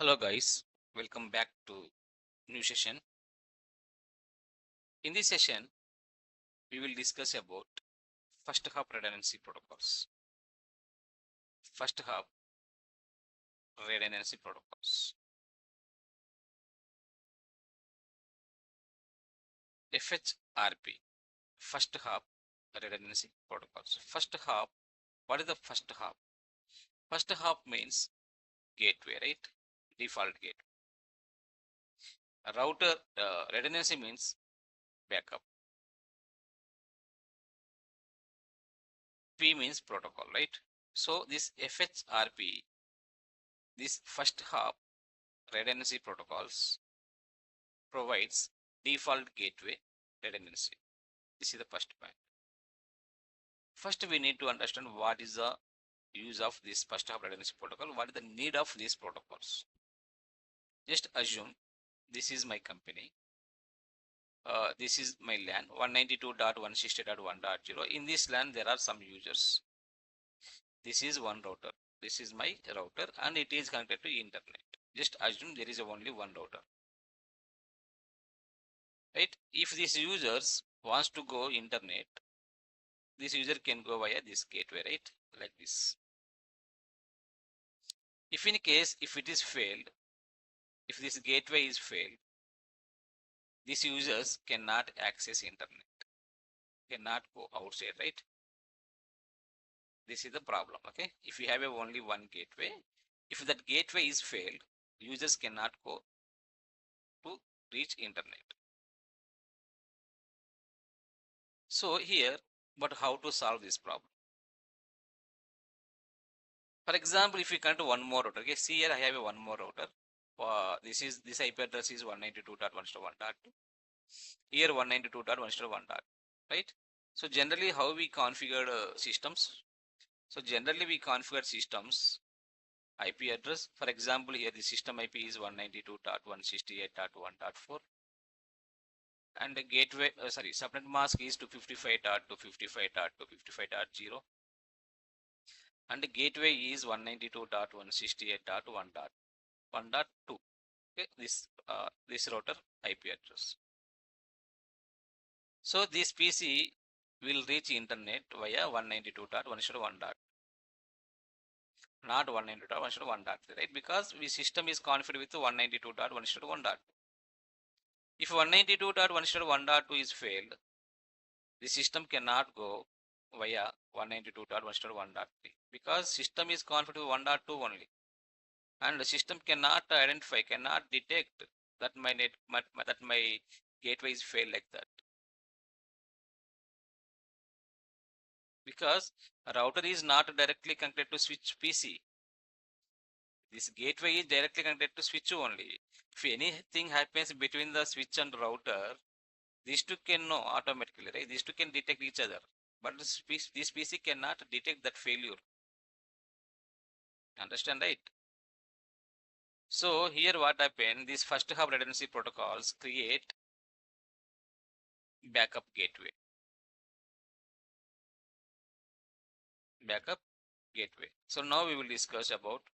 Hello guys, welcome back to new session. In this session, we will discuss about first hop redundancy protocols. First hop redundancy protocols. FHRP, first hop redundancy protocols. First hop, what is the first hop? First hop means gateway, right? Default gateway. A router redundancy means backup. P means protocol, right? So this FHRP, this first hop redundancy protocols provides default gateway redundancy. This is the first point. First, we need to understand what is the use of this first hop redundancy protocol. What is the need of these protocols? Just assume this is my company. This is my LAN 192.160.1.0. In this LAN, there are some users. This is one router. This is my router, and it is connected to internet. Just assume there is only one router. Right? If these users wants to go internet, this user can go via this gateway, right? Like this. If in case, if it is failed, if this gateway is failed, these users cannot access internet, cannot go outside, right? This is the problem, okay? If you have only one gateway, if that gateway is failed, users cannot go to reach internet. So here, but how to solve this problem? For example, if you connect one more router, okay, see here I have one more router. This IP address is 192.1.1.2. Here 192.1.1, right? So generally, how we configure systems? So generally, we configure systems IP address. For example, here the system IP is 192.168.1.4, and the gateway, subnet mask is 255.255.255.0. and the gateway is 192.168.1.1.2. Okay, this router IP address. So this PC will reach internet via 192.1.1. Not 192.1.1.3, right? Because the system is configured with 192.1.1.2. If 192.1.1.2 is failed, the system cannot go via 192.1.1.3 because system is configured with 1.2 only, and the system cannot identify, cannot detect that my gateway is failed like that, because a router is not directly connected to switch PC. This gateway is directly connected to switch only. If anything happens between the switch and router, these two can know automatically, right? These two can detect each other, but this PC cannot detect that failure. Understand, right? So here what happened, these first hop redundancy protocols create backup gateway. Backup gateway. So now we will discuss about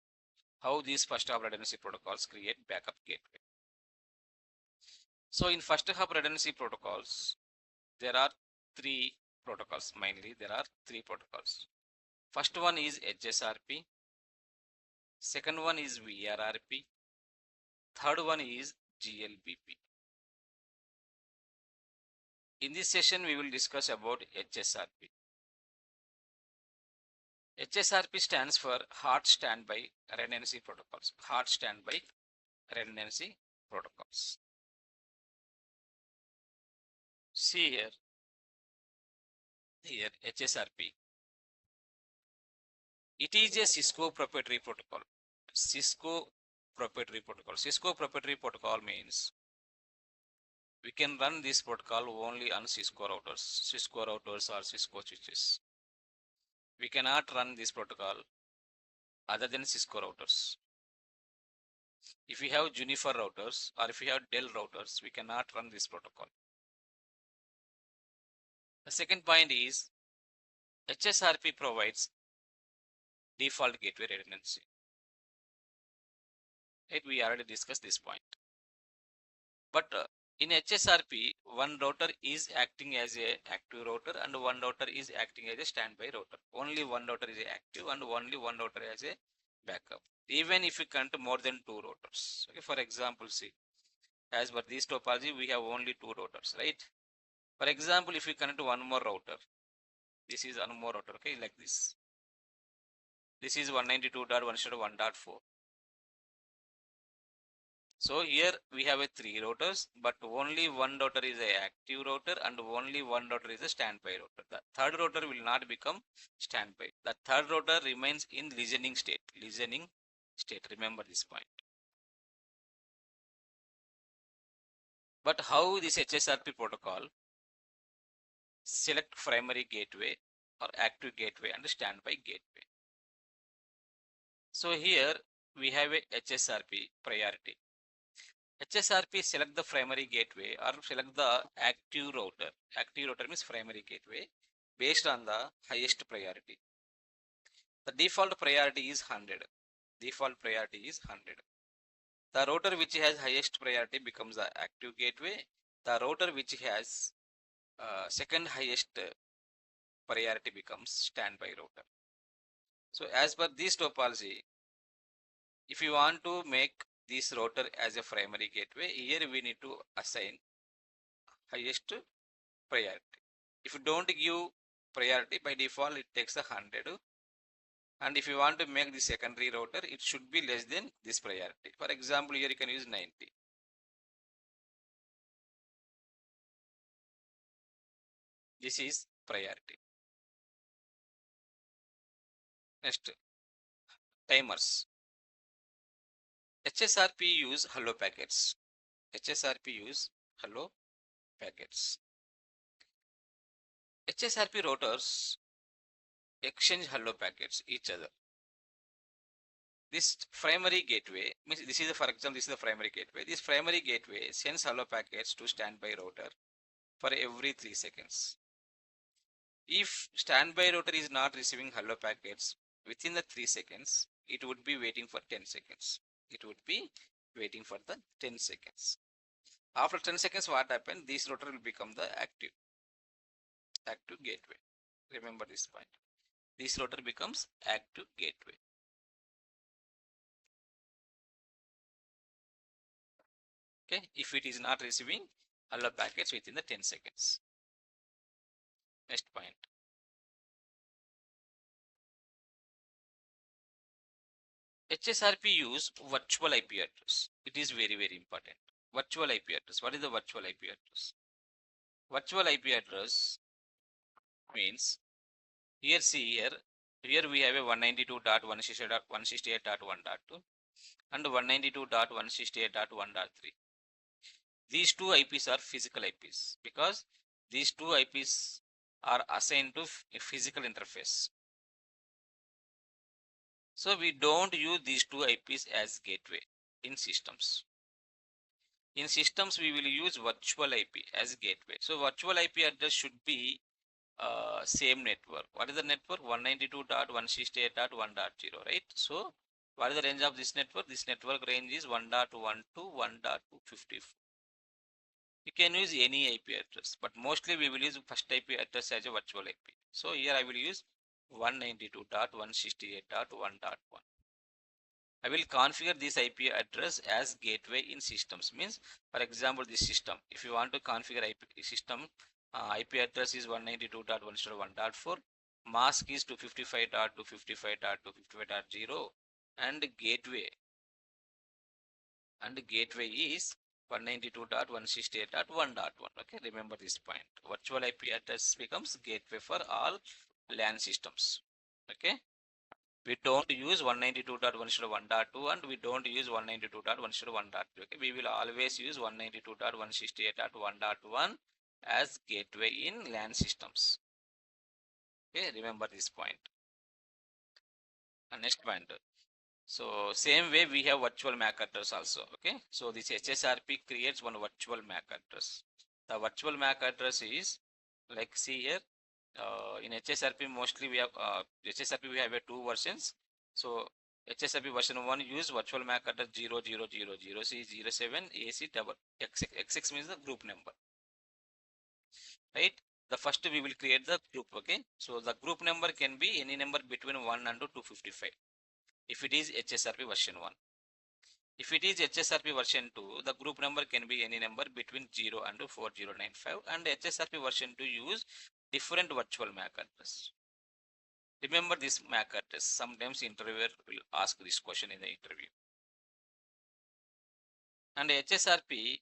how these first hop redundancy protocols create backup gateway. So in first hop redundancy protocols, there are three protocols. Mainly there are three protocols. First one is HSRP, second one is VRRP, third one is GLBP. In this session we will discuss about HSRP. HSRP stands for Hot Standby Redundancy Protocols. Hot Standby Redundancy Protocols. See here HSRP. It is a Cisco proprietary protocol. Cisco proprietary protocol. Cisco proprietary protocol means we can run this protocol only on Cisco routers or Cisco switches. We cannot run this protocol other than Cisco routers. If we have Juniper routers or if we have Dell routers, we cannot run this protocol. The second point is HSRP provides default gateway redundancy. Right? We already discussed this point. But in HSRP, one router is acting as a active router and one router is acting as a standby router. Only one router is active and only one router as a backup. Even if you connect more than two routers. Okay, for example, see, as per this topology, we have only two routers, right? For example, if you connect one more router, this is one more router, okay, like this. This is 192.1.1.4. So here we have a three routers, but only one router is a active router and only one router is a standby router. The third router will not become standby. The third router remains in listening state. Listening state. Remember this point. But how this HSRP protocol select primary gateway or active gateway and standby gateway? So here we have a HSRP priority. HSRP select the primary gateway or select the active router. Active router means primary gateway based on the highest priority. The default priority is 100. Default priority is 100. The router which has highest priority becomes the active gateway. The router which has second highest priority becomes standby router. So as per this topology, if you want to make this router as a primary gateway, here we need to assign highest priority. If you don't give priority, by default it takes 100, and if you want to make the secondary router, it should be less than this priority. For example, here you can use 90. This is priority. Next, timers. HSRP use hello packets. HSRP use hello packets. HSRP routers exchange hello packets each other. This primary gateway means this is the, for example, this is the primary gateway. This primary gateway sends hello packets to standby router for every 3 seconds. If standby router is not receiving hello packets within the 3 seconds, it would be waiting for 10 seconds. It would be waiting for the 10 seconds. After 10 seconds, what happened? This router will become the active gateway. Remember this point. This router becomes active gateway. Okay, if it is not receiving hello packets within the 10 seconds. Next point. HSRP use virtual IP address. It is very, very important. Virtual IP address. What is the virtual IP address? Virtual IP address means here, see here we have a 192.168.1.2 and 192.168.1.3. These two IPs are physical IPs because these two IPs are assigned to a physical interface. So we don't use these two IPs as gateway in systems. In systems, we will use virtual IP as gateway. So virtual IP address should be same network. What is the network? 192.168.1.0, right? So what is the range of this network? This network range is 1.1 to 1.254. You can use any IP address, but mostly we will use first IP address as a virtual IP. So here I will use 192.168.1.1. I will configure this IP address as gateway in systems. Means, for example, this system. If you want to configure IP system, IP address is 192.1.1.4. Mask is 255.255.255.0, and gateway is 192.168.1.1. Okay, remember this point. Virtual IP address becomes gateway for all LAN systems. Okay. We don't use 192.1.1.2 and we don't use 192.1.1.3. Okay, we will always use 192.168.1.1 as gateway in LAN systems. Okay, remember this point. And next point. So same way we have virtual MAC address also. Okay, so this HSRP creates one virtual MAC address. The virtual MAC address is like, see here. In HSRP mostly we have HSRP we have two versions. So HSRP version 1 use virtual MAC address 0000 C07 AC double XX means the group number, right? The first we will create the group, okay? So the group number can be any number between 1 and 255 if it is HSRP version 1. If it is HSRP version 2, the group number can be any number between 0 and 4095, and HSRP version 2 use different virtual MAC address. Remember this MAC address. Sometimes interviewer will ask this question in the interview. And HSRP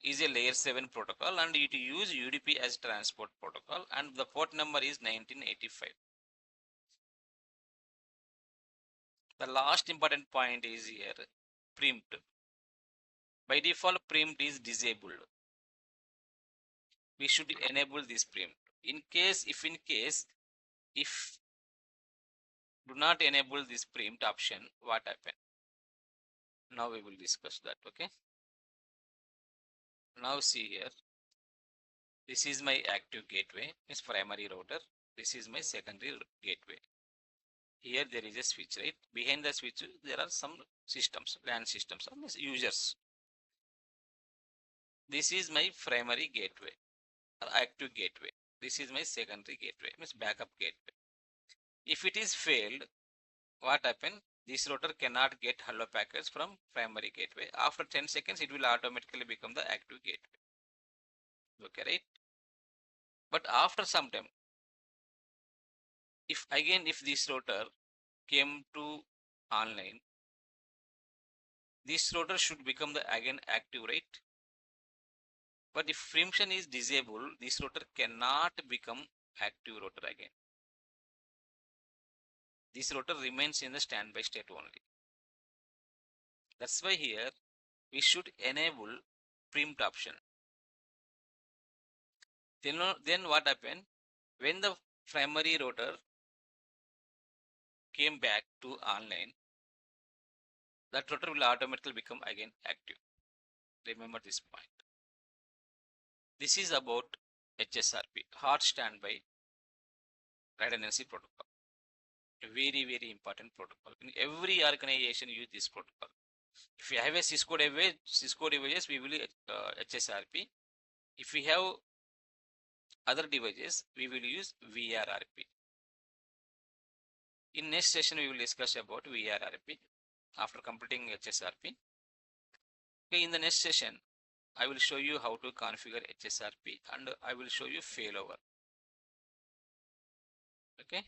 is a layer 7 protocol, and it use UDP as transport protocol, and the port number is 1985. The last important point is here, preempt. By default, preempt is disabled. We should enable this preempt. In case if do not enable this preempt option, what happen? Now we will discuss that, okay? Now see here, this is my active gateway, is primary router. This is my secondary gateway. Here there is a switch, right? Behind the switch there are some systems, LAN systems, or users. This is my primary gateway or active gateway. This is my secondary gateway, means backup gateway. If it is failed, what happen? This router cannot get hello packets from primary gateway. After 10 seconds, it will automatically become the active gateway. Okay, right? But after some time, if this router came to online, this router should become the again active, right? But if preemption is disabled, this router cannot become active router again. This router remains in the standby state only. That's why here we should enable preempt option. Then what happened? When the primary router came back to online, that router will automatically become again active. Remember this point. This is about HSRP, hot standby redundancy protocol. A very important protocol. In every organization use this protocol. If you have a Cisco devices, we will HSRP. If we have other devices, we will use VRRP. In next session, we will discuss about VRRP after completing HSRP. Okay, in the next session, I will show you how to configure HSRP and I will show you failover. Okay.